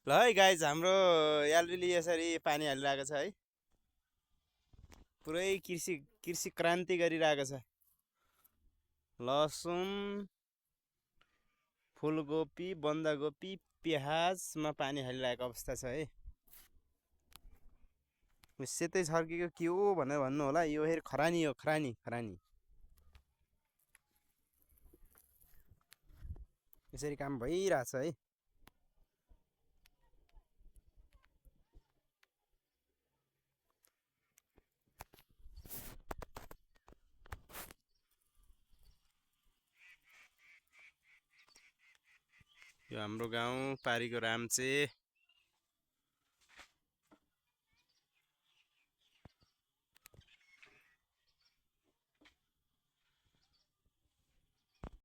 ल है गाइज हाम्रो यालबिली यसरी पानी हालिरहेको छ है। पुरै कृषि क्रान्ति गरिरहेको छ। लसुन, फुलकोपी, बन्दाकोपी, प्याजमा पानी हालिरहेको अवस्था छ है। सेतै छर्केको के हो भनेर भन्नु होला। यो हेर खरानी हो, खरानी खरानी। यसरी काम भइरहेछ है। यो हाम्रो गाउँ पारीको राम्चे।